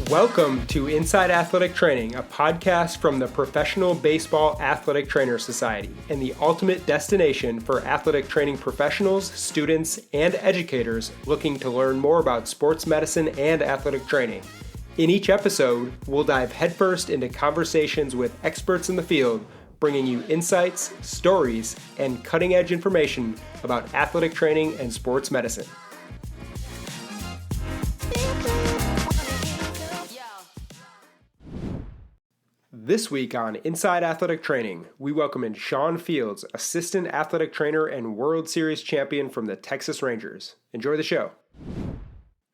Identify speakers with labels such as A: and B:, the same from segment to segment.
A: Welcome to Inside Athletic Training, a podcast from the Professional Baseball Athletic Trainer Society and the ultimate destination for athletic training professionals, students, and educators looking to learn more about sports medicine and athletic training. In each episode, we'll dive headfirst into conversations with experts in the field, bringing you insights, stories, and cutting-edge information about athletic training and sports medicine. This week on Inside Athletic Training, we welcome in Sean Fields, Assistant Athletic Trainer and World Series champion from the Texas Rangers. Enjoy the show.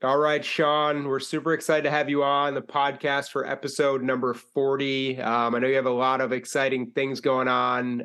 A: All right, Sean, we're super excited to have you on the podcast for episode number 40. I know you have a lot of exciting things going on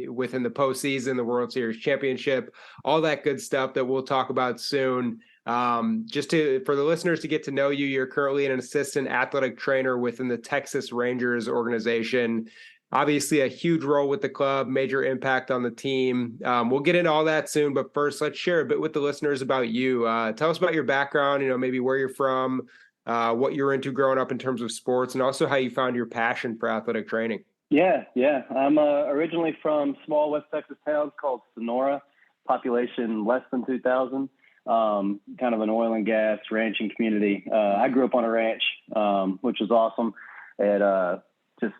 A: within the postseason, the World Series championship, all that good stuff that we'll talk about soon. For the listeners to get to know you, you're currently an assistant athletic trainer within the Texas Rangers organization. Obviously a huge role with the club, major impact on the team. We'll get into all that soon, but first let's share a bit with the listeners about you. Tell us about your background, maybe where you're from, what you're into growing up in terms of sports, and also how you found your passion for athletic training.
B: Yeah. I'm originally from small West Texas towns called Sonora, population less than 2,000. Kind of an oil and gas ranching community. I grew up on a ranch, which was awesome. Just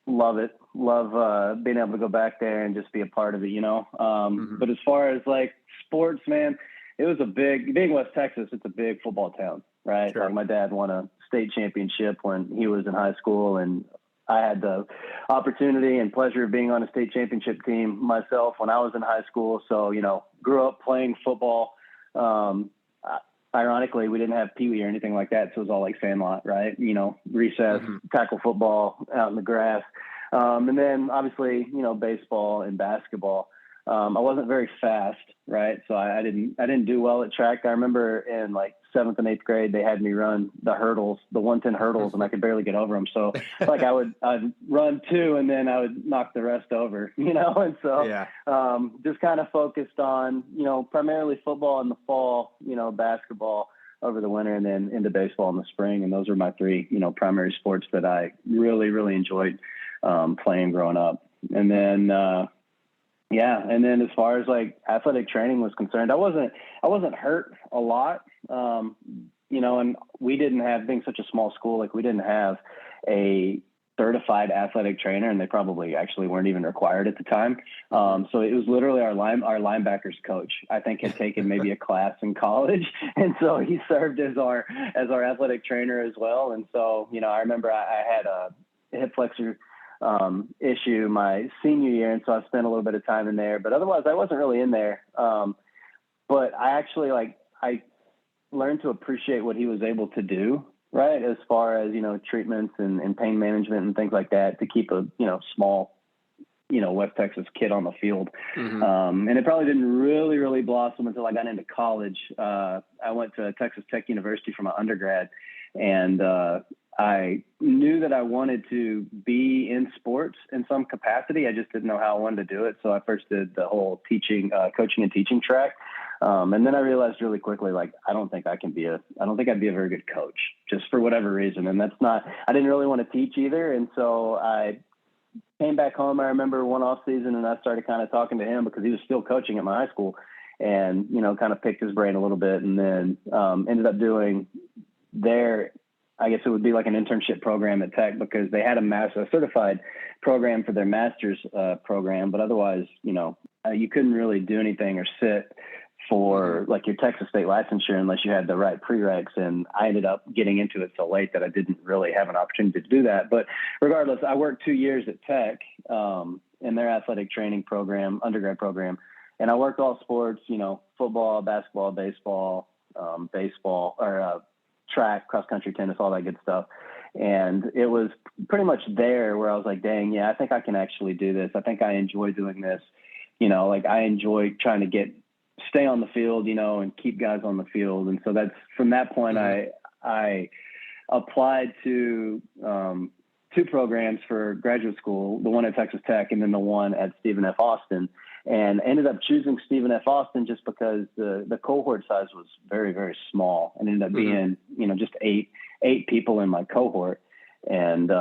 B: love it. Love being able to go back there and just be a part of it, But as far as like sports, man, it was being West Texas, it's a big football town, right?
A: Sure.
B: Like my dad won a state championship when he was in high school, and I had the opportunity and pleasure of being on a state championship team myself when I was in high school. So, grew up playing football. Ironically, we didn't have peewee or anything like that, so it was all like sandlot, right? Recess, tackle football out in the grass, and then obviously baseball and basketball. I wasn't very fast, right? So I didn't do well at track. I remember in like 7th and 8th grade, they had me run the hurdles, the 110 hurdles, and I could barely get over them. So like I'd run 2 and then I would knock the rest over, and so just kind of focused on, primarily football in the fall, basketball over the winter, and then into baseball in the spring. And those were my 3, primary sports that I really, really enjoyed playing growing up. And then, and then as far as like athletic training was concerned, I wasn't hurt a lot, and we didn't have, being such a small school, like we didn't have a certified athletic trainer, and they probably actually weren't even required at the time. So it was literally our linebackers coach, I think, had taken maybe a class in college. And so he served as our athletic trainer as well. And so, I remember I had a hip flexor issue my senior year, and so I spent a little bit of time in there, but otherwise I wasn't really in there. But I actually I learned to appreciate what he was able to do, right, as far as treatments and pain management and things like that to keep a small West Texas kid on the field. And it probably didn't really blossom until I got into college. I went to Texas Tech University for my undergrad, and I knew that I wanted to be in sports in some capacity. I just didn't know how I wanted to do it. So I first did the whole coaching and teaching track. And then I realized really quickly, I don't think I'd be a very good coach, just for whatever reason. And I didn't really want to teach either. And so I came back home. I remember one off season, and I started kind of talking to him because he was still coaching at my high school, and, kind of picked his brain a little bit, and then ended up doing I guess it would be like an internship program at Tech, because they had a certified program for their master's program. But otherwise, you couldn't really do anything or sit for like your Texas state licensure unless you had the right prereqs. And I ended up getting into it so late that I didn't really have an opportunity to do that. But regardless, I worked 2 years at Tech in their athletic training program, undergrad program. And I worked all sports, football, basketball, baseball, track, cross country, tennis, all that good stuff. And it was pretty much there where I was like, dang, yeah, I think I can actually do this. I think I enjoy doing this. I enjoy trying to stay on the field, and keep guys on the field. And so that's from that point, I applied to 2 programs for graduate school, the one at Texas Tech and then the one at Stephen F. Austin. and ended up choosing Stephen F. Austin just because the cohort size was very, very small and ended up being, just 8 8 people in my cohort. And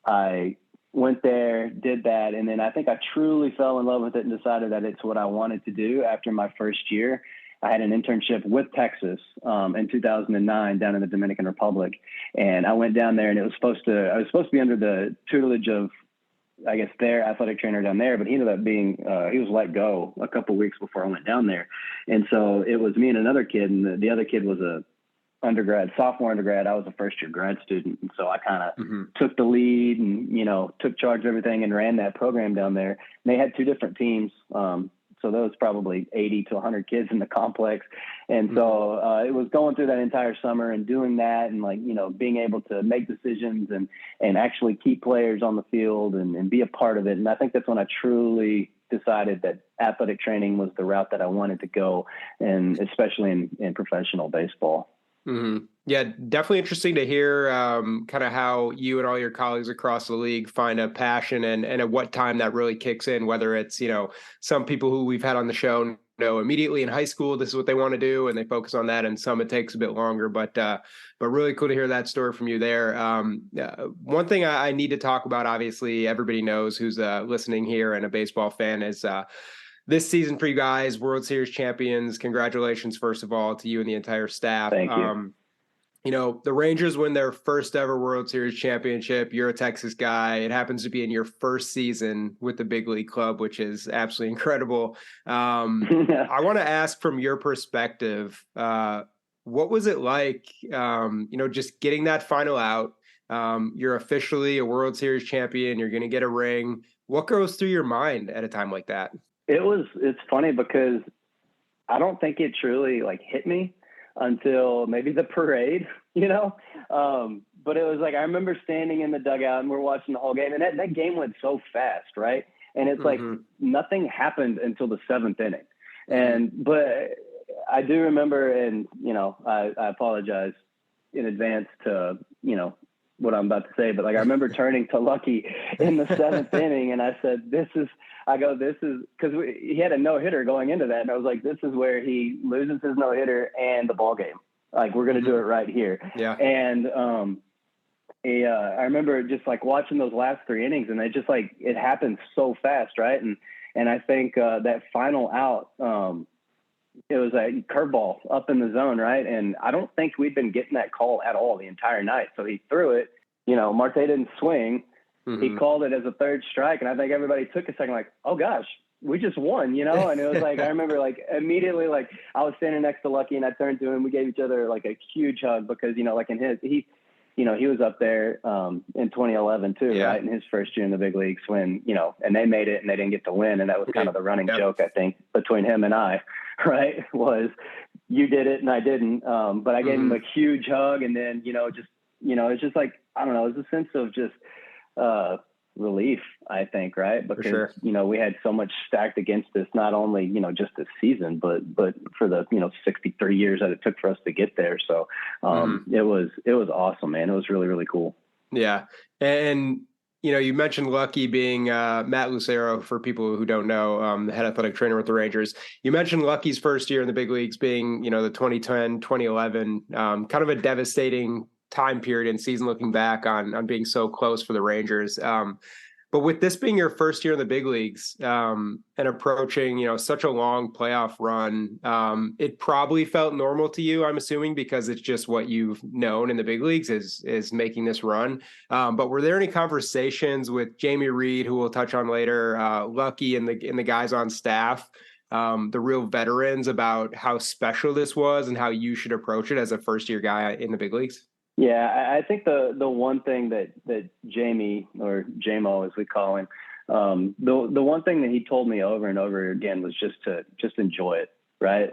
B: I went there, did that. And then I think I truly fell in love with it and decided that it's what I wanted to do after my first year. I had an internship with Texas in 2009 down in the Dominican Republic. And I went down there, and I was supposed to be under the tutelage of, I guess, their athletic trainer down there, but he ended up being, he was let go a couple of weeks before I went down there. And so it was me and another kid, and the other kid was a sophomore undergrad. I was a first year grad student. And so I kind of took the lead and, took charge of everything and ran that program down there. And they had 2 different teams. So there was probably 80 to 100 kids in the complex. And so it was going through that entire summer and doing that and being able to make decisions and actually keep players on the field and be a part of it. And I think that's when I truly decided that athletic training was the route that I wanted to go, and especially in professional baseball.
A: Mm-hmm. Yeah, definitely interesting to hear kind of how you and all your colleagues across the league find a passion and at what time that really kicks in, whether it's, some people who we've had on the show know immediately in high school, this is what they want to do, and they focus on that, and some it takes a bit longer, but really cool to hear that story from you there. One thing I need to talk about, obviously everybody knows who's listening here and a baseball fan, is this season for you guys, World Series champions. Congratulations, first of all, to you and the entire staff.
B: Thank you.
A: The Rangers win their first ever World Series championship. You're a Texas guy. It happens to be in your first season with the big league club, which is absolutely incredible. I want to ask, from your perspective, what was it like, just getting that final out? You're officially a World Series champion. You're going to get a ring. What goes through your mind at a time like that?
B: It's funny because I don't think it truly hit me until maybe the parade, but it was I remember standing in the dugout and we're watching the whole game, and that game went so fast. Right. And it's nothing happened until the 7th inning. But I do remember, and, I apologize in advance to, what I'm about to say, but I remember turning to Lucky in the 7th inning, and I said, this is because he had a no-hitter going into that. And I was like, this is where he loses his no-hitter and the ball game. We're going to do it right here.
A: Yeah.
B: And I remember just watching those last 3 innings, and it just it happened so fast. Right. And I think that final out, it was a curveball up in the zone, right? And I don't think we'd been getting that call at all the entire night. So he threw it, Marte didn't swing. He called it as a 3rd strike. And I think everybody took a second oh gosh, we just won, And it was I remember immediately, I was standing next to Lucky and I turned to him. We gave each other a huge hug because, in he was up there in 2011 too,
A: yeah.
B: Right? In his first year in the big leagues when, and they made it and they didn't get to win. And that was kind of the running joke, I think, between him and I, right? Was you did it and I didn't. But I gave him a huge hug, and then, it's just I don't know, it was a sense of just relief, I think, right? Because,
A: sure.
B: We had so much stacked against us, not only, just this season, but for the, 63 years that it took for us to get there. So it was awesome, man. It was really, really cool.
A: Yeah. And, you mentioned Lucky being Matt Lucero, for people who don't know, the head athletic trainer with the Rangers. You mentioned Lucky's first year in the big leagues being, the 2010, 2011, kind of a devastating time period in season looking back on being so close for the Rangers. But with this being your first year in the big leagues and approaching, such a long playoff run, it probably felt normal to you, I'm assuming, because it's just what you've known in the big leagues is making this run. But were there any conversations with Jamie Reed, who we'll touch on later, Lucky and the guys on staff, the real veterans, about how special this was and how you should approach it as a first year guy in the big leagues?
B: Yeah, I think the one thing that Jamie, or JMO as we call him, the one thing that he told me over and over again was just enjoy it, right?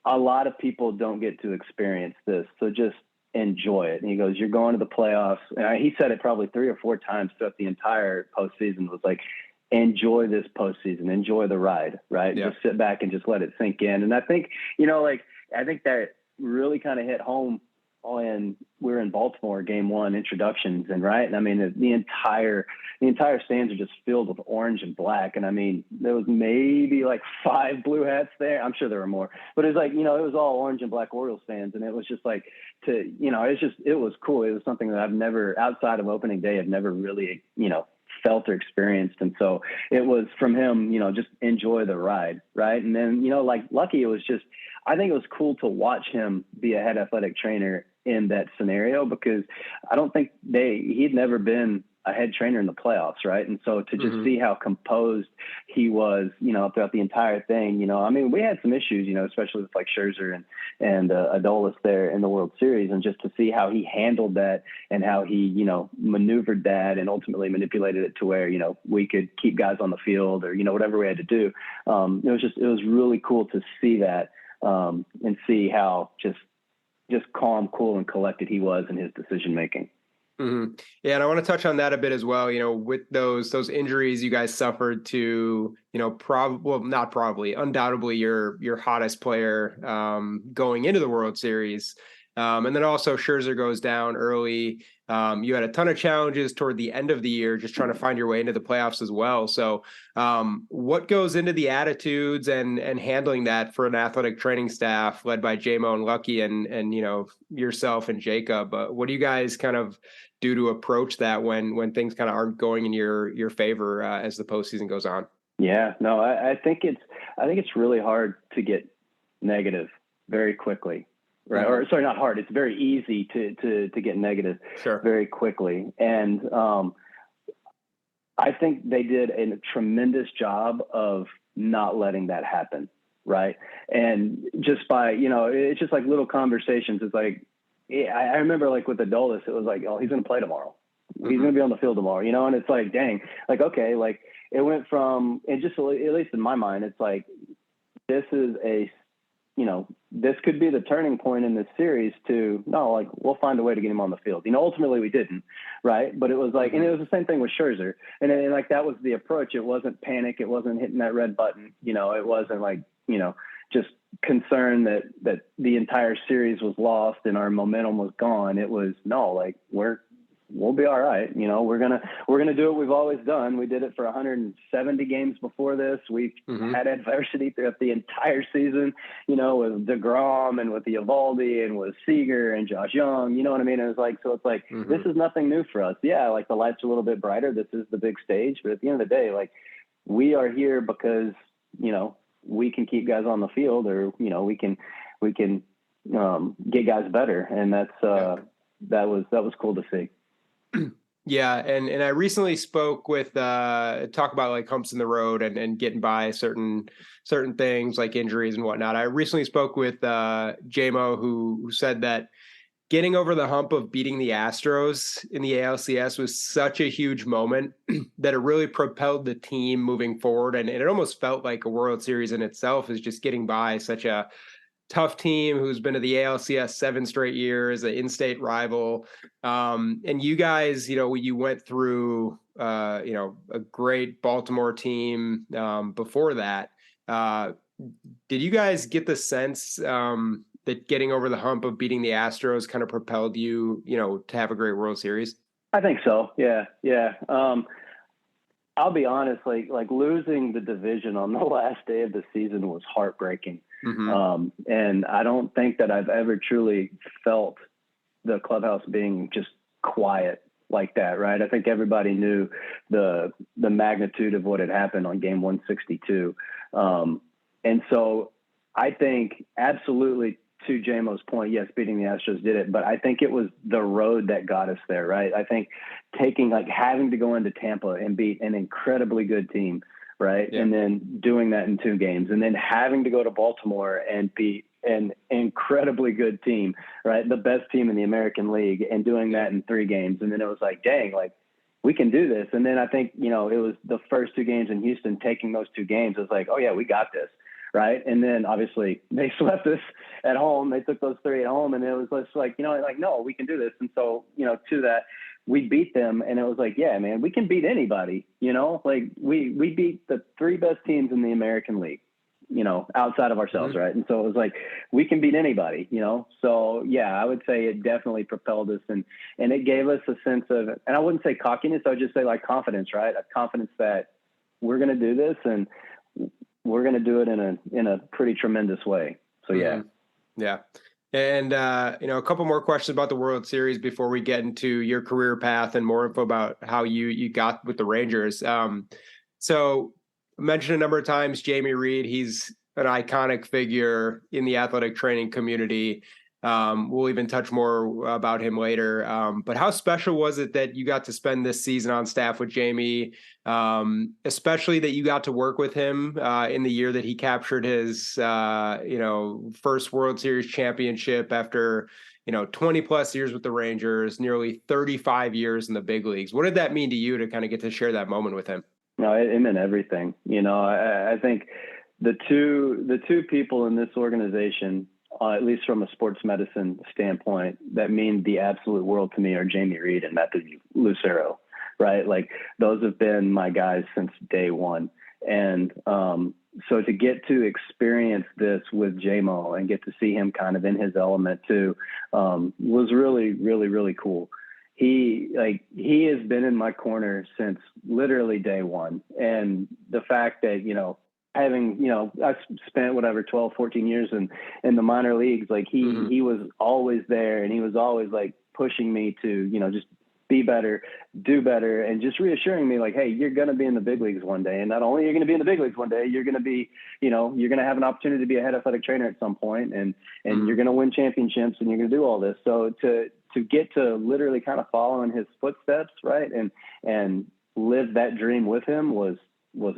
B: A lot of people don't get to experience this, so just enjoy it. And he goes, you're going to the playoffs. And he said it probably 3 or 4 times throughout the entire postseason, was enjoy this postseason, enjoy the ride, right?
A: Yeah.
B: Just sit back and just let it sink in. And I think, I think that really kind of hit home and we were in Baltimore game one introductions, and right. And I mean, the entire stands are just filled with orange and black. And I mean, there was maybe like 5 blue hats there. I'm sure there were more, but it was like, it was all orange and black Orioles fans. And it was just like it was cool. It was something that I've never, outside of opening day, I've never really, felt or experienced. And so it was from him, just enjoy the ride. Right. And then, like Lucky, it was just, I think it was cool to watch him be a head athletic trainer in that scenario, because I don't think he'd never been a head trainer in the playoffs. Right. And so to just see how composed he was, throughout the entire thing, I mean, we had some issues, especially with like Scherzer and Adolis there in the World Series, and just to see how he handled that and how he, maneuvered that and ultimately manipulated it to where, we could keep guys on the field or, whatever we had to do. It was really cool to see that, and see how just calm, cool, and collected he was in his decision making.
A: Mm-hmm. Yeah, and I want to touch on that a bit as well. With those injuries you guys suffered to, undoubtedly your hottest player going into the World Series. And then also Scherzer goes down early. You had a ton of challenges toward the end of the year, just trying to find your way into the playoffs as well. So what goes into the attitudes and handling that for an athletic training staff led by JMO and Lucky and yourself and Jacob? What do you guys kind of do to approach that when things kind of aren't going in your favor as the postseason goes on?
B: Yeah, no, I think it's really hard to get negative very quickly. Right. Or sorry, not hard. It's very easy to get negative very quickly. And I think they did a tremendous job of not letting that happen. Right. And just by, it's just like little conversations. It's like, I remember like with Adolis, it was like, oh, he's going to play tomorrow. He's going to be on the field tomorrow, and it's like, dang, like, okay, like it went from, and just at least in my mind, it's like, this is this could be the turning point in this series to, no, like, we'll find a way to get him on the field. Ultimately we didn't, right? But it was like, and it was the same thing with Scherzer. And like, that was the approach. It wasn't panic. It wasn't hitting that red button. It wasn't like, just concern that the entire series was lost and our momentum was gone. It was, no, like, we'll be all right. We're going to do what we've always done. We did it for 170 games before this. We've had adversity throughout the entire season, with DeGrom and with the Eovaldi and with Seager and Josh Young, you know what I mean? It was like, so it's like, this is nothing new for us. Yeah. Like the lights are a little bit brighter. This is the big stage, but at the end of the day, like, we are here because, we can keep guys on the field, or, we can get guys better. And that's, that was cool to see.
A: Yeah. And I recently spoke with, talk about like humps in the road and getting by certain things like injuries and whatnot. I recently spoke with JMO, who said that getting over the hump of beating the Astros in the ALCS was such a huge moment that it really propelled the team moving forward. And it almost felt like a World Series in itself, is just getting by such a tough team who's been to the ALCS 7 straight years, an in-state rival. And you guys, you went through, a great Baltimore team before that. Did you guys get the sense that getting over the hump of beating the Astros kind of propelled you, to have a great World Series?
B: I think so. Yeah. Yeah. I'll be honest, like losing the division on the last day of the season was heartbreaking. And I don't think that I've ever truly felt the clubhouse being just quiet like that. Right. I think everybody knew the magnitude of what had happened on game 162. And so I think absolutely, to JMO's point, yes, beating the Astros did it, but I think it was the road that got us there, right? I think having to go into Tampa and beat an incredibly good team, right? Yeah. And then doing that in 2 games, and then having to go to Baltimore and beat an incredibly good team, right? The best team in the American League, and doing that in 3 games. And then it was like, dang, like, we can do this. And then I think, it was the first 2 games in Houston, taking those 2 games, it was like, oh yeah, we got this. Right. And then obviously they swept us at home. They took those 3 at home, and it was just like, no, we can do this. And so, to that, we beat them, and it was like, yeah, man, we can beat anybody, like we beat the 3 best teams in the American League. outside of ourselves. Right. And so it was like, we can beat anybody, So yeah, I would say it definitely propelled us and it gave us a sense of, and I wouldn't say cockiness, I would just say like confidence, right? A confidence that we're going to do this and we're going to do it in a pretty tremendous way. So yeah.
A: Yeah. And, a couple more questions about the World Series before we get into your career path and more info about how you got with the Rangers. So I mentioned a number of times, Jamie Reed, he's an iconic figure in the athletic training community. We'll even touch more about him later. But how special was it that you got to spend this season on staff with Jamie, especially that you got to work with him in the year that he captured his, first World Series championship after, 20 plus years with the Rangers, nearly 35 years in the big leagues. What did that mean to you to kind of get to share that moment with him?
B: No, it meant everything. I think the two people in this organization, at least from a sports medicine standpoint, that mean the absolute world to me are Jamie Reed and Matthew Lucero, right? Like those have been my guys since day one. And so to get to experience this with JMO and get to see him kind of in his element too, was really, really, really cool. He has been in my corner since literally day one. And the fact that, having, I spent 12, 14 years in the minor leagues, like he was always there and he was always like pushing me to, just be better, do better, and just reassuring me like, hey, you're going to be in the big leagues one day. And not only are you going to be in the big leagues one day, you're going to be, you're going to have an opportunity to be a head athletic trainer at some point and you're going to win championships and you're going to do all this. So to get to literally kind of follow in his footsteps, right, and live that dream with him was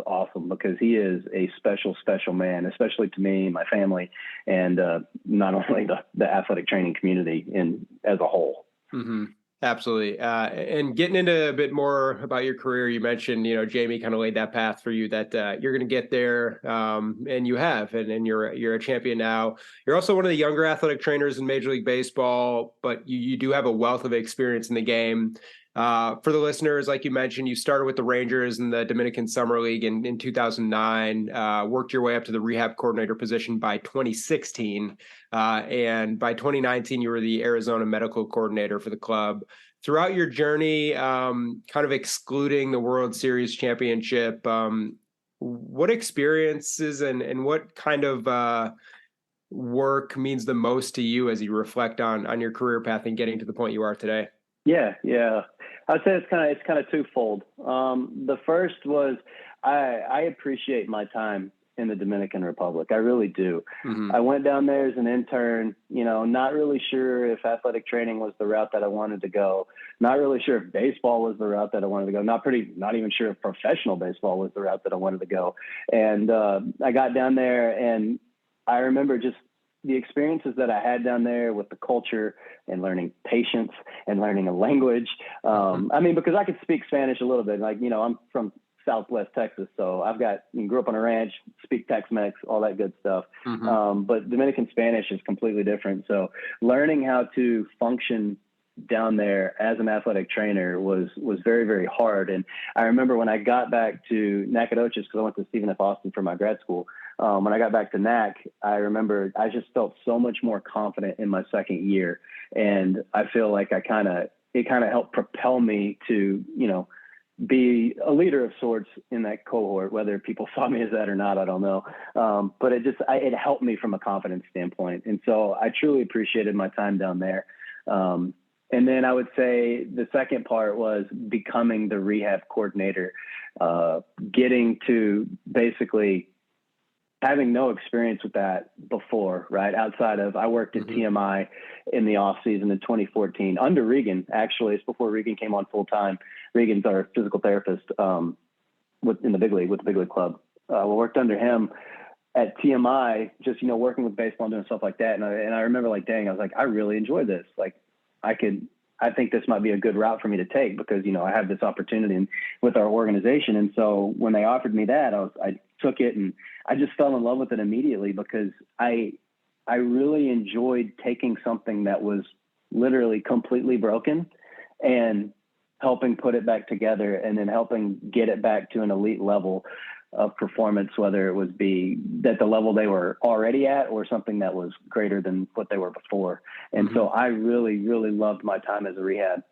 B: awesome because he is a special, special man, especially to me, my family, and not only the athletic training community as a whole.
A: Mm-hmm. Absolutely. And getting into a bit more about your career, you mentioned, Jamie kind of laid that path for you that you're going to get there, and you have, and you're a champion now. You're also one of the younger athletic trainers in Major League Baseball, but you do have a wealth of experience in the game. For the listeners, like you mentioned, you started with the Rangers in the Dominican Summer League in 2009, worked your way up to the rehab coordinator position by 2016. And by 2019, you were the Arizona medical coordinator for the club. Throughout your journey, kind of excluding the World Series championship, what experiences and what kind of work means the most to you as you reflect on your career path and getting to the point you are today?
B: Yeah. I'd say it's kind of twofold. The first was I appreciate my time in the Dominican Republic. I really do. Mm-hmm. I went down there as an intern, not really sure if athletic training was the route that I wanted to go. Not really sure if baseball was the route that I wanted to go. Not even sure if professional baseball was the route that I wanted to go. And I got down there and I remember just the experiences that I had down there with the culture and learning patience and learning a language. Because I could speak Spanish a little bit, I'm from Southwest Texas. So grew up on a ranch, speak Tex-Mex, all that good stuff. Mm-hmm. But Dominican Spanish is completely different. So learning how to function down there as an athletic trainer was very, very hard. And I remember when I got back to Nacogdoches, because I went to Stephen F. Austin for my grad school. When I got back to NAC, I remember I just felt so much more confident in my second year. And I feel like it kind of helped propel me to, be a leader of sorts in that cohort, whether people saw me as that or not, I don't know. But it helped me from a confidence standpoint. And so I truly appreciated my time down there. And then I would say the second part was becoming the rehab coordinator, getting to basically having no experience with that before, right? Outside of, I worked at TMI in the off season in 2014 under Regan. Actually, it's before Regan came on full time. Regan's our physical therapist in the big league, with the big league club. We worked under him at TMI, just, working with baseball and doing stuff like that. And I remember I was like, I really enjoy this. Like I think this might be a good route for me to take because, I have this opportunity with our organization. And so when they offered me that, I took it and I just fell in love with it immediately because I really enjoyed taking something that was literally completely broken and helping put it back together and then helping get it back to an elite level of performance, whether it was be at the level they were already at or something that was greater than what they were before. And so I really, really loved my time as a rehab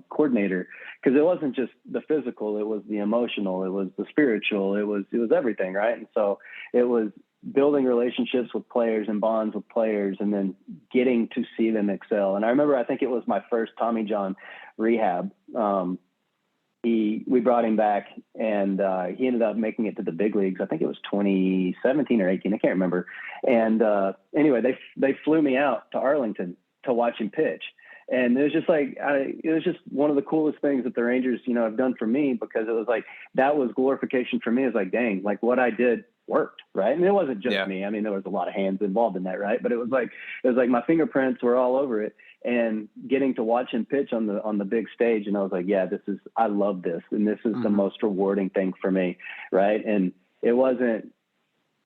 B: coordinator, because it wasn't just the physical, it was the emotional, it was the spiritual, it was everything. Right. And so it was building relationships with players and bonds with players, and then getting to see them excel. And I remember, I think it was my first Tommy John rehab. We brought him back, and he ended up making it to the big leagues. I think it was 2017 or 18. I can't remember. And anyway, they flew me out to Arlington to watch him pitch. And it was just like, it was just one of the coolest things that the Rangers, have done for me, because it was like, that was glorification for me. It was like, dang, like what I did worked, right? And it wasn't just me. I mean, there was a lot of hands involved in that, right? But it was like my fingerprints were all over it, and getting to watch him pitch on the big stage. And I was like, yeah, I love this. And this is the most rewarding thing for me. Right. And it wasn't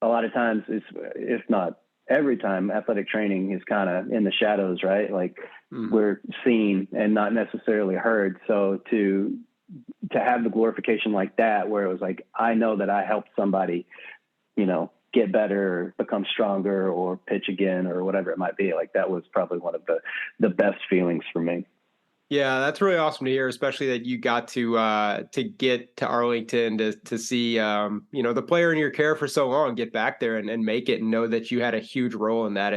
B: a lot of times, if not every time, athletic training is kind of in the shadows, right? Like we're seen and not necessarily heard. So to have the glorification like that, where it was like, I know that I helped somebody, get better, or become stronger, or pitch again, or whatever it might be, like that was probably one of the best feelings for me.
A: Yeah, that's really awesome to hear, especially that you got to get to Arlington to see the player in your care for so long get back there and make it, and know that you had a huge role in that.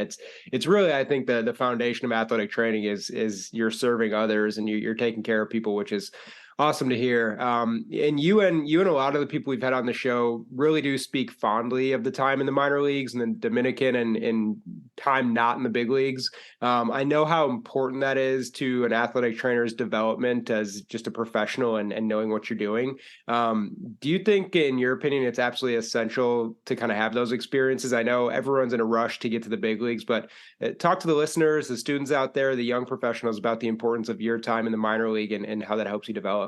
A: It's really, I think, the foundation of athletic training is you're serving others and you're taking care of people, which is awesome to hear. And you and a lot of the people we've had on the show really do speak fondly of the time in the minor leagues and the Dominican and time not in the big leagues. I know how important that is to an athletic trainer's development as just a professional and knowing what you're doing. Do you think, in your opinion, it's absolutely essential to kind of have those experiences? I know everyone's in a rush to get to the big leagues, but talk to the listeners, the students out there, the young professionals, about the importance of your time in the minor league and how that helps you develop.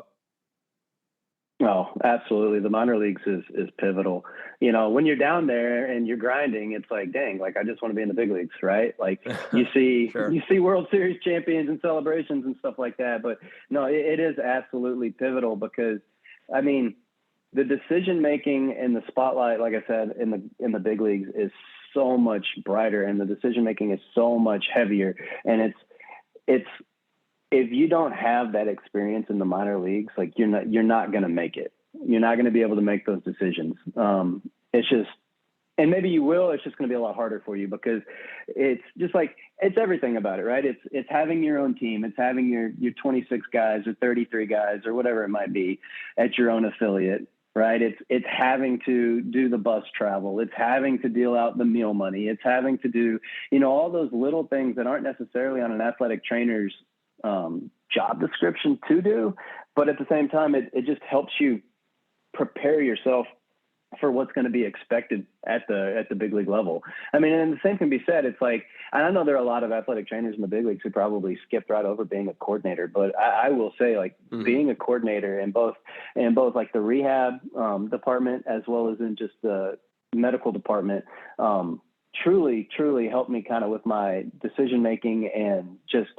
B: Oh, absolutely. The minor leagues is pivotal. When you're down there and you're grinding, it's like, dang, like I just want to be in the big leagues, right? Like you see,
A: Sure.
B: You see World Series champions and celebrations and stuff like that. But no, it is absolutely pivotal, because I mean, the decision making and the spotlight, like I said, in the big leagues is so much brighter, and the decision making is so much heavier. And it's if you don't have that experience in the minor leagues, like you're not going to make it. You're not going to be able to make those decisions. It's just, and maybe you will, it's just going to be a lot harder for you, because it's just like, it's everything about it, right? It's having your own team. It's having your 26 guys or 33 guys or whatever it might be at your own affiliate, right? It's having to do the bus travel. It's having to deal out the meal money. It's having to do, all those little things that aren't necessarily on an athletic trainer's job description to do, but at the same time, it just helps you prepare yourself for what's going to be expected at the big league level. I mean, and the same can be said. It's like, I know there are a lot of athletic trainers in the big leagues who probably skipped right over being a coordinator, but I will say, like, being a coordinator in both like the rehab department as well as in just the medical department, truly helped me kind of with my decision making and just,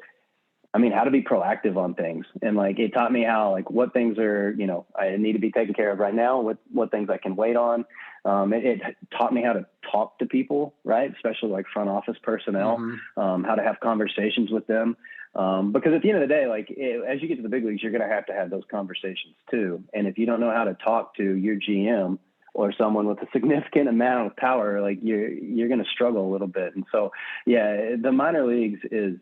B: how to be proactive on things. And like, it taught me how, like, what things are, I need to be taken care of right now, what things I can wait on. It taught me how to talk to people, right? Especially like front office personnel, how to have conversations with them. Because at the end of the day, like, as you get to the big leagues, you're going to have those conversations too. And if you don't know how to talk to your GM or someone with a significant amount of power, like you're going to struggle a little bit. And so, yeah, the minor leagues is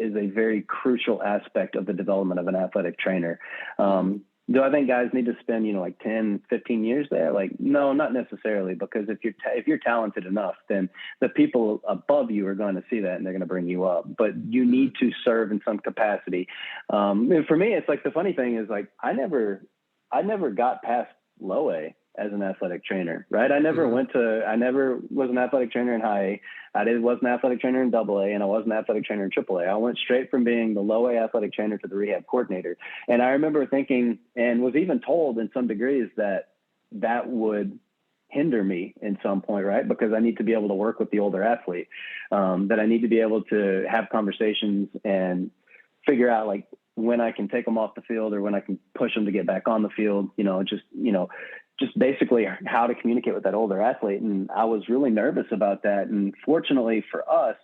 B: a very crucial aspect of the development of an athletic trainer. Do I think guys need to spend, like 10, 15 years there? Like, no, not necessarily, because if you're talented enough, then the people above you are going to see that and they're going to bring you up. But you need to serve in some capacity. And for me, it's like, the funny thing is, like, I never got past low A as an athletic trainer, right? I never was an athletic trainer in high A. I was an athletic trainer in double A, and I was an athletic trainer in triple A. I went straight from being the low A athletic trainer to the rehab coordinator. And I remember thinking, and was even told in some degrees, that would hinder me in some point, right? Because I need to be able to work with the older athlete, that I need to be able to have conversations and figure out, like, when I can take them off the field or when I can push them to get back on the field, just basically how to communicate with that older athlete. And I was really nervous about that. And fortunately for us,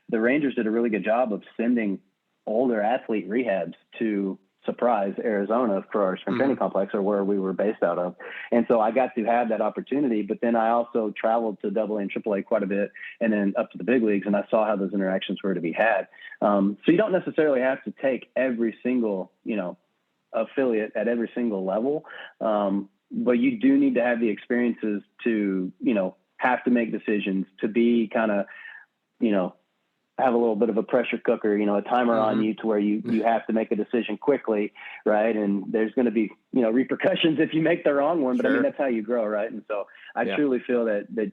B: the Rangers did a really good job of sending older athlete rehabs to Surprise, Arizona for our spring training complex, or where we were based out of. And so I got to have that opportunity, but then I also traveled to AA and AAA quite a bit and then up to the big leagues. And I saw how those interactions were to be had. So you don't necessarily have to take every single, affiliate at every single level. But you do need to have the experiences to, have to make decisions, to be kind of, have a little bit of a pressure cooker, a timer on you to where you have to make a decision quickly. Right. And there's going to be, repercussions if you make the wrong one, but I mean, that's how you grow. Right. And so I truly feel that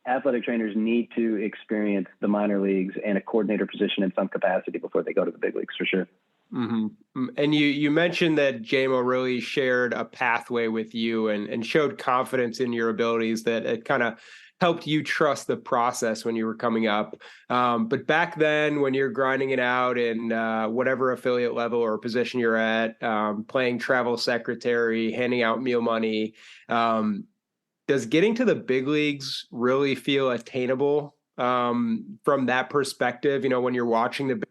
B: athletic trainers need to experience the minor leagues and a coordinator position in some capacity before they go to the big leagues, for sure.
A: Mm-hmm. And you mentioned that JMO really shared a pathway with you and showed confidence in your abilities, that it kind of helped you trust the process when you were coming up. But back then, when you're grinding it out in whatever affiliate level or position you're at, playing travel secretary, handing out meal money, does getting to the big leagues really feel attainable from that perspective? When you're watching the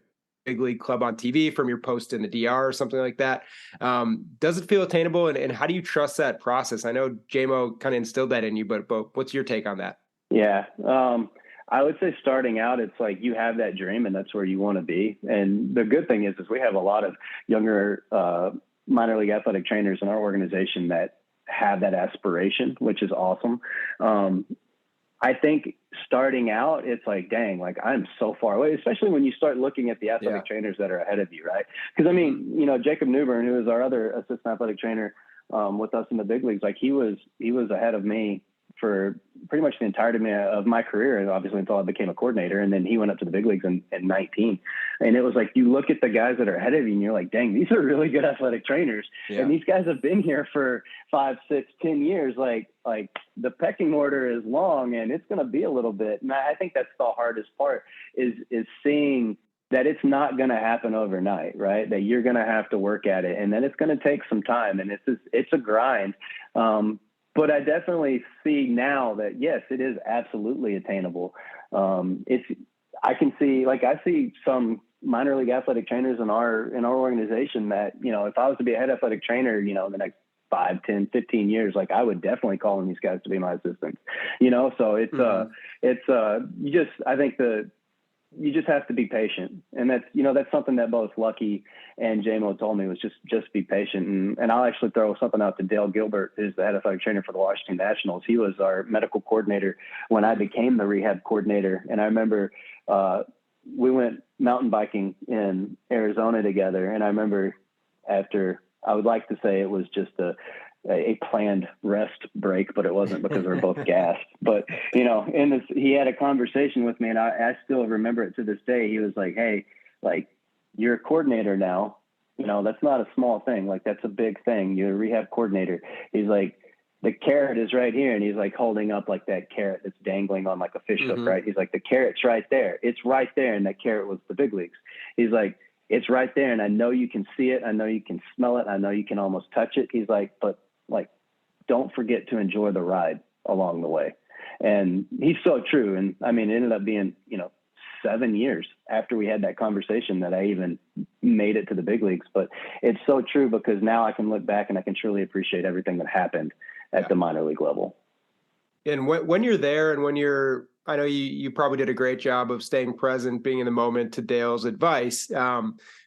A: big league club on TV from your post in the DR or something like that, does it feel attainable? And how do you trust that process? I know JMO kind of instilled that in you, but what's your take on that?
B: Yeah. I would say starting out, it's like you have that dream and that's where you want to be. And the good thing is we have a lot of younger minor league athletic trainers in our organization that have that aspiration, which is awesome. I think starting out, it's like, dang, like I'm so far away, especially when you start looking at the athletic trainers that are ahead of you, right? Because I mean, Jacob Newbern, who is our other assistant athletic trainer with us in the big leagues, like he was ahead of me for pretty much the entirety of my career, and obviously until I became a coordinator. And then he went up to the big leagues in 19. And it was like, you look at the guys that are ahead of you and you're like, dang, these are really good athletic trainers. Yeah. And these guys have been here for 5, 6, 10 years. Like the pecking order is long, and it's going to be a little bit. And I think that's the hardest part is seeing that it's not going to happen overnight, right? That you're going to have to work at it, and then it's going to take some time, and it's a grind. But I definitely see now that, yes, it is absolutely attainable. I see some minor league athletic trainers in our organization that, if I was to be a head athletic trainer, in the next 5, 10, 15 years, like I would definitely call on these guys to be my assistants, so you just have to be patient. And that's something that both Lucky and JMO told me, was just be patient. And I'll actually throw something out to Dale Gilbert, who's the head athletic trainer for the Washington Nationals. He was our medical coordinator when I became the rehab coordinator. And I remember we went mountain biking in Arizona together. And I remember after, I would like to say it was just a planned rest break, but it wasn't, because we were both gassed. But, he had a conversation with me, and I still remember it to this day. He was like, hey, like, you're a coordinator now, that's not a small thing. Like, that's a big thing. You're a rehab coordinator. He's like, the carrot is right here. And he's like holding up like that carrot that's dangling on like a fish hook, right? He's like, the carrot's right there. It's right there. And that carrot was the big leagues. He's like, it's right there. And I know you can see it. I know you can smell it. I know you can almost touch it. He's like, but like, don't forget to enjoy the ride along the way. And he's so true. And I mean, it ended up being, 7 years after we had that conversation that I even made it to the big leagues. But it's so true, because now I can look back and I can truly appreciate everything that happened at the minor league level.
A: And when you're there, and I know you probably did a great job of staying present, being in the moment, to Dale's advice.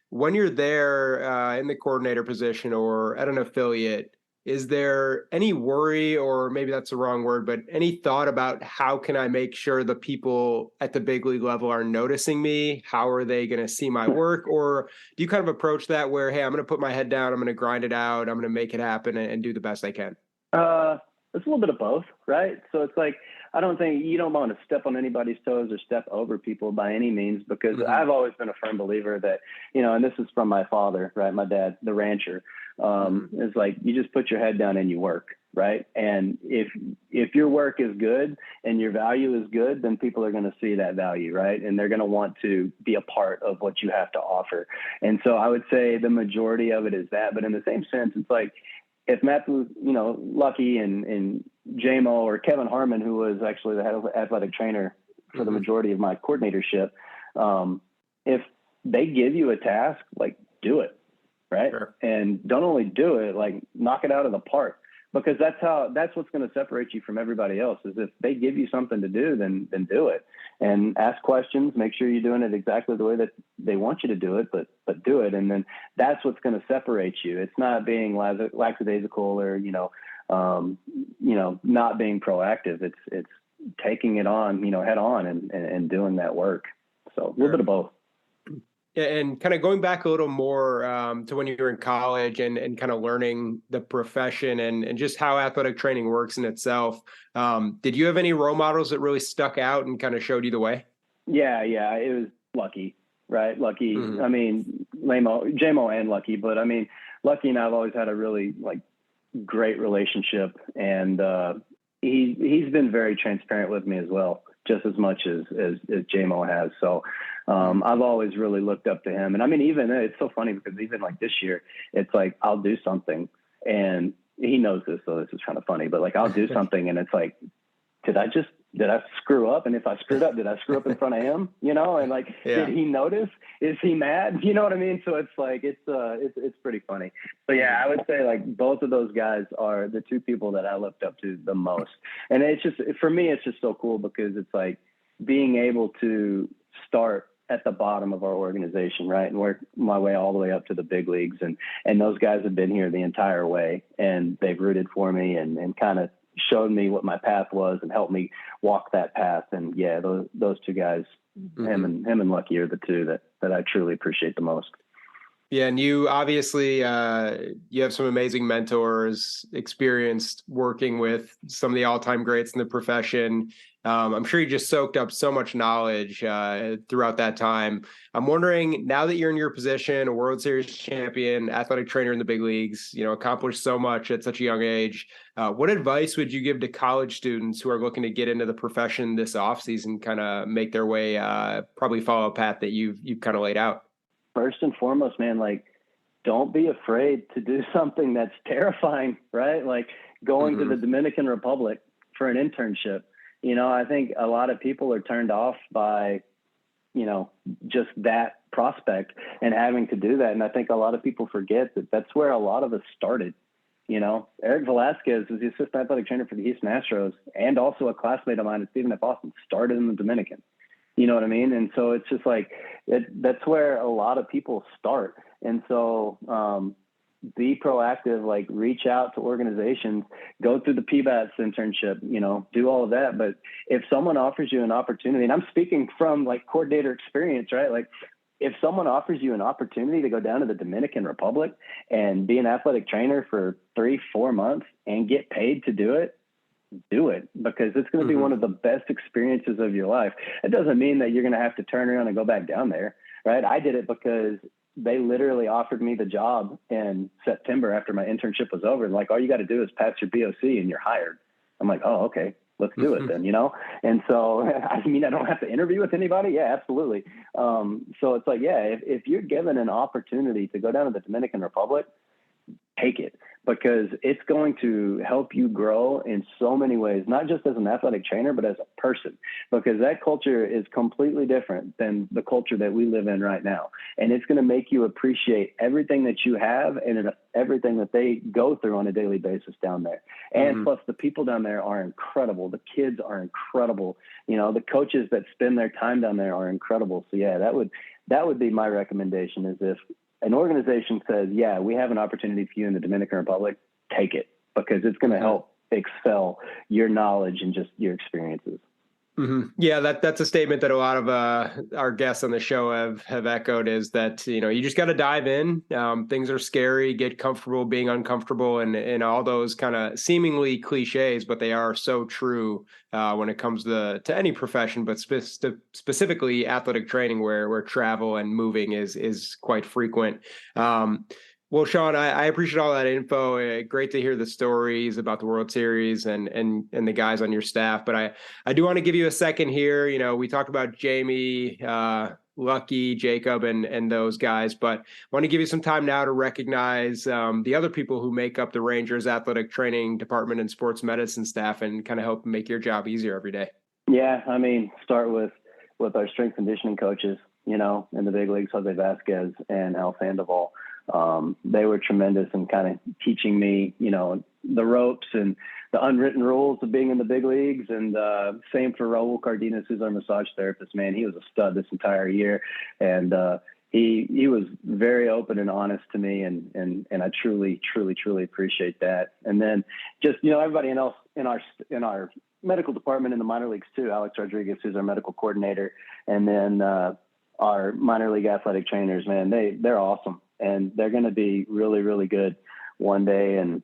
A: When you're there in the coordinator position or at an affiliate, is there any worry, or maybe that's the wrong word, but any thought about how can I make sure the people at the big league level are noticing me? How are they going to see my work? Or do you kind of approach that where, hey, I'm going to put my head down, I'm going to grind it out, I'm going to make it happen and do the best I can?
B: It's a little bit of both, right? So it's like, I don't think you don't want to step on anybody's toes or step over people by any means, because I've always been a firm believer that, and this is from my father, right? My dad, the rancher, is like, you just put your head down and you work, right? And if your work is good and your value is good, then people are going to see that value, right? And they're going to want to be a part of what you have to offer. And so I would say the majority of it is that, but in the same sense, it's like, if Matt was, lucky and JMO or Kevin Harmon, who was actually the head athletic trainer for the majority of my coordinatorship, if they give you a task, like, do it, right?
A: Sure.
B: And don't only do it, like, knock it out of the park, because that's what's going to separate you from everybody else. Is if they give you something to do, then do it, and ask questions, make sure you're doing it exactly the way that they want you to do it, but do it. And then that's what's going to separate you. It's not being lackadaisical or, not being proactive. It's taking it on, head on and doing that work. So a little bit of both.
A: And kind of going back a little more to when you were in college and kind of learning the profession and just how athletic training works in itself. Did you have any role models that really stuck out and kind of showed you the way?
B: Yeah. It was Lucky, right? Lucky. Mm-hmm. I mean, JMO and Lucky, but I mean, Lucky and I've always had a really great relationship, and he's been very transparent with me as well, just as much as JMO has. So I've always really looked up to him. And I mean, even it's so funny because even this year, it's like, I'll do something, and he knows this, so this is kind of funny, but I'll do something and it's like, did I screw up? And if I screwed up, did I screw up in front of him? And Did he notice? Is he mad? You know what I mean? So it's it's pretty funny. So yeah, I would say both of those guys are the two people that I looked up to the most. And it's just, for me, it's just so cool because it's being able to start at the bottom of our organization, right, and work my way all the way up to the big leagues. And those guys have been here the entire way, and they've rooted for me and kind of showed me what my path was and helped me walk that path. And yeah, those two guys, him and Lucky, are the two that I truly appreciate the most.
A: Yeah. And you obviously, you have some amazing mentors, experienced working with some of the all-time greats in the profession. I'm sure you just soaked up so much knowledge throughout that time. I'm wondering, now that you're in your position, a World Series champion, athletic trainer in the big leagues, accomplished so much at such a young age, what advice would you give to college students who are looking to get into the profession this offseason, kind of make their way, probably follow a path that you've kind of laid out?
B: First and foremost, man, don't be afraid to do something that's terrifying, right? Going to the Dominican Republic for an internship. I think a lot of people are turned off by, just that prospect and having to do that. And I think a lot of people forget that that's where a lot of us started. Eric Velasquez was the assistant athletic trainer for the Houston Astros, and also a classmate of mine at Stephen F. Austin, started in the Dominican. You know what I mean? And so it's just that's where a lot of people start. And so be proactive, reach out to organizations, go through the PBATS internship, do all of that. But if someone offers you an opportunity, and I'm speaking from coordinator experience, right? If someone offers you an opportunity to go down to the Dominican Republic and be an athletic trainer for 3-4 months and get paid to do it, because it's going to be one of the best experiences of your life. It doesn't mean that you're going to have to turn around and go back down there, right? I did it because they literally offered me the job in September after my internship was over. And all you got to do is pass your BOC and you're hired. I'm like, oh, okay, let's do it then, And so, I mean, I don't have to interview with anybody. Yeah, absolutely. So it's if you're given an opportunity to go down to the Dominican Republic, take it, because it's going to help you grow in so many ways, not just as an athletic trainer, but as a person, because that culture is completely different than the culture that we live in right now. And it's going to make you appreciate everything that you have and everything that they go through on a daily basis down there. And plus, the people down there are incredible. The kids are incredible. The coaches that spend their time down there are incredible. So yeah, that would be my recommendation, is if an organization says, yeah, we have an opportunity for you in the Dominican Republic, take it, because it's going to help excel your knowledge and just your experiences.
A: Yeah, that's a statement that a lot of our guests on the show have echoed, is that, you just got to dive in. Things are scary, get comfortable being uncomfortable, and all those kind of seemingly cliches, but they are so true when it comes to any profession, but specifically athletic training, where travel and moving is quite frequent. Well, Sean, I appreciate all that info. Great to hear the stories about the World Series and the guys on your staff. But I do want to give you a second here. We talked about Jamie Lucky, Jacob, and those guys. But I want to give you some time now to recognize the other people who make up the Rangers athletic training department and sports medicine staff and kind of help make your job easier every day.
B: Yeah, I mean, start with our strength conditioning coaches, in the big leagues, Jose Vasquez and Al Sandoval. They were tremendous in kind of teaching me, the ropes and the unwritten rules of being in the big leagues. And same for Raul Cardenas, who's our massage therapist, man. He was a stud this entire year. And he was very open and honest to me. And I truly, truly, truly appreciate that. And then just, everybody else in our medical department in the minor leagues too, Alex Rodriguez, who's our medical coordinator. And then our minor league athletic trainers, man, they're awesome. And they're going to be really, really good one day. And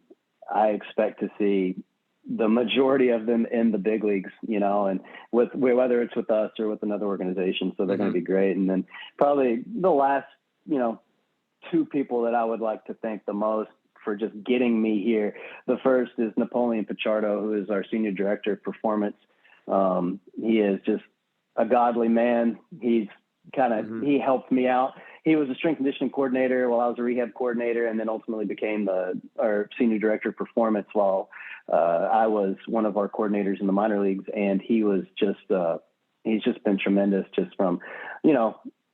B: I expect to see the majority of them in the big leagues, and whether it's with us or with another organization. So they're going to be great. And then probably the last, two people that I would like to thank the most for just getting me here. The first is Napoleon Pichardo, who is our senior director of performance. He is just a godly man. He's he helped me out. He was a strength conditioning coordinator while I was a rehab coordinator, and then ultimately became our senior director of performance while I was one of our coordinators in the minor leagues. And he was just, he's just been tremendous just from,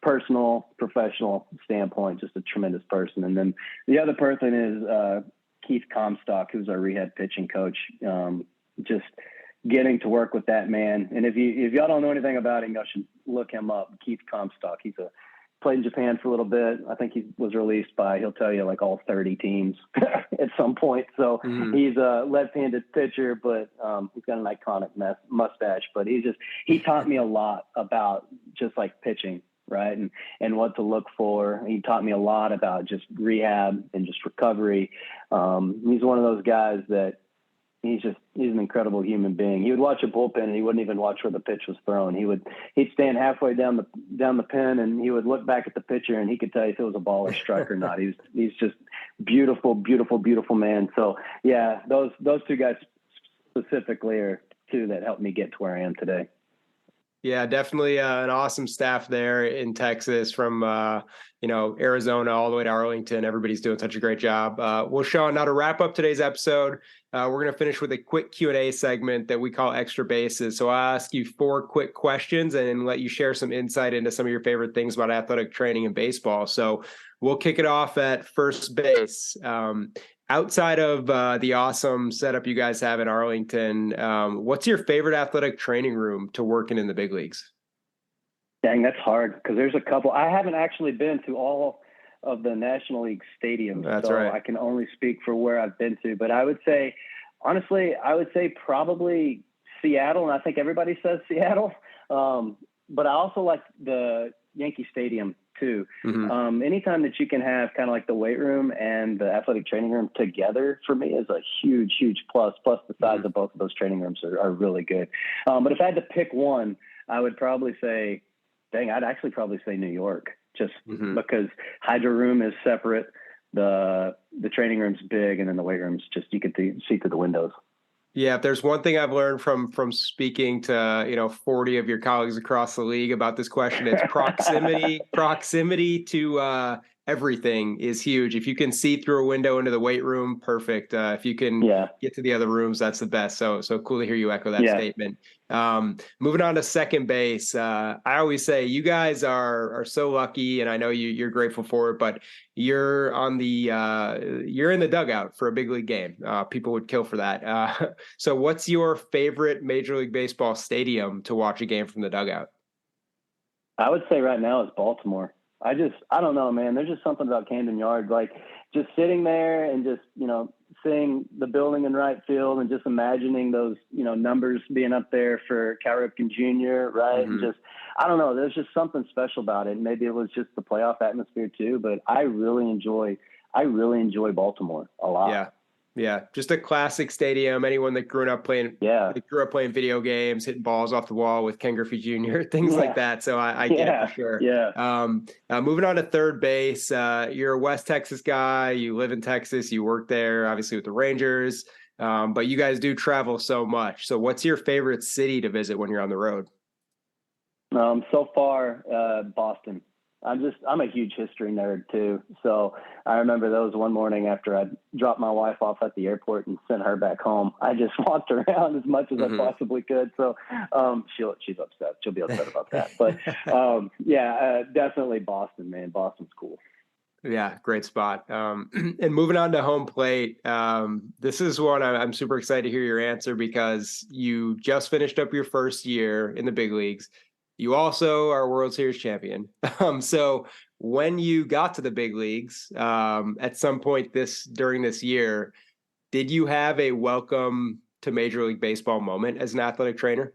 B: personal, professional standpoint, just a tremendous person. And then the other person is Keith Comstock, who's our rehab pitching coach. Just getting to work with that man. And if y'all don't know anything about him, y'all should look him up. Keith Comstock. He's played in Japan for a little bit. I think he was released by, he'll tell you, like all 30 teams at some point. So he's a left-handed pitcher, but he's got an iconic mustache. But he taught me a lot about just like pitching, right? And what to look for. He taught me a lot about just rehab and just recovery. He's one of those guys that he's an incredible human being. He would watch a bullpen and he wouldn't even watch where the pitch was thrown. He'd stand halfway down the pen and he would look back at the pitcher and he could tell you if it was a ball or strike or not. He's just beautiful, beautiful, beautiful man. So yeah, those two guys specifically are two that helped me get to where I am today.
A: Yeah, definitely an awesome staff there in Texas from, Arizona all the way to Arlington. Everybody's doing such a great job. Well, Sean, now to wrap up today's episode, we're going to finish with a quick Q&A segment that we call Extra Bases. So I'll ask you 4 quick questions and let you share some insight into some of your favorite things about athletic training and baseball. So we'll kick it off at first base. Outside of the awesome setup you guys have in Arlington, what's your favorite athletic training room to work in the big leagues?
B: Dang, that's hard because there's a couple. I haven't actually been to all of the National League stadiums.
A: That's
B: so
A: right.
B: I can only speak for where I've been to. But I would say, honestly, probably Seattle, and I think everybody says Seattle. But I also like the Yankee Stadium too. Anytime that you can have kind of like the weight room and the athletic training room together for me is a huge, huge plus. Plus the size of both of those training rooms are really good. But if I had to pick one, I would probably say, I'd actually probably say New York, just because Hydro Room is separate. The training room's big, and then the weight room's just, you can see through the windows.
A: Yeah, if there's one thing I've learned from speaking to 40 of your colleagues across the league about this question, it's proximity to everything is huge. If you can see through a window into the weight room, perfect. If you can get to the other rooms, that's the best. So cool to hear you echo that statement. Moving on to second base. I always say you guys are so lucky, and I know you're grateful for it, but you're in the dugout for a big league game. People would kill for that. So what's your favorite Major League Baseball stadium to watch a game from the dugout?
B: I would say right now is Baltimore. I don't know, man. There's just something about Camden Yards, like just sitting there and just, seeing the building in right field and just imagining those, numbers being up there for Cal Ripken Jr., right? And just, I don't know, there's just something special about it. Maybe it was just the playoff atmosphere too, but I really enjoy Baltimore a lot.
A: Yeah, just a classic stadium. Anyone that grew up playing video games, hitting balls off the wall with Ken Griffey Jr., things like that. So I get it for sure.
B: Yeah.
A: Moving on to third base, you're a West Texas guy. You live in Texas. You work there, obviously with the Rangers. But you guys do travel so much. So what's your favorite city to visit when you're on the road?
B: So far, Boston. I'm a huge history nerd too. So I remember those one morning after I dropped my wife off at the airport and sent her back home. I just walked around as much as I possibly could. So she's upset. She'll be upset about that. But definitely Boston, man. Boston's cool.
A: Yeah, great spot. And moving on to home plate, this is one I'm super excited to hear your answer because you just finished up your first year in the big leagues. You also are a World Series champion. So when you got to the big leagues, at some point during this year, did you have a welcome to Major League Baseball moment as an athletic trainer?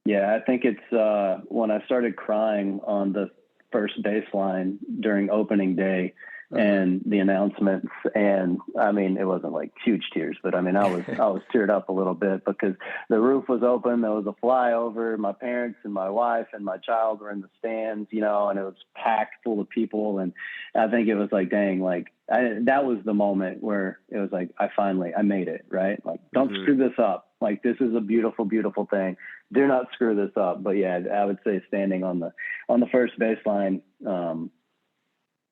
B: Yeah, I think it's when I started crying on the first baseline during opening day and the announcements. And I mean, it wasn't like huge tears, but I mean, I was teared up a little bit because the roof was open. There was a flyover. My parents and my wife and my child were in the stands, and it was packed full of people. And I think it was like, dang, like that was the moment where it was like, I made it, right? Like, don't screw this up. Like, this is a beautiful, beautiful thing. Do not screw this up. But yeah, I would say standing on the first baseline on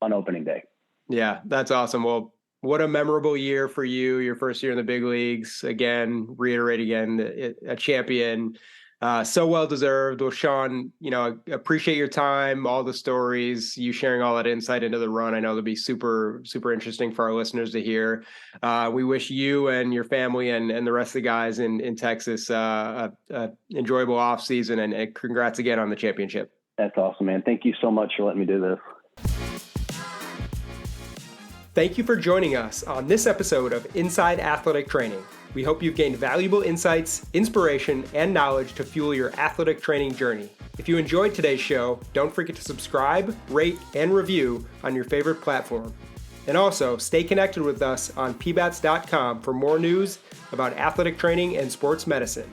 B: opening day.
A: Yeah, that's awesome. Well, what a memorable year for you, your first year in the big leagues. Again, reiterate again, a champion, so well-deserved. Well, Sean, appreciate your time, all the stories, you sharing all that insight into the run. I know it'll be super, super interesting for our listeners to hear. We wish you and your family and the rest of the guys in Texas a enjoyable off season, and congrats again on the championship.
B: That's awesome, man. Thank you so much for letting me do this.
A: Thank you for joining us on this episode of Inside Athletic Training. We hope you've gained valuable insights, inspiration, and knowledge to fuel your athletic training journey. If you enjoyed today's show, don't forget to subscribe, rate, and review on your favorite platform. And also, stay connected with us on pbats.com for more news about athletic training and sports medicine.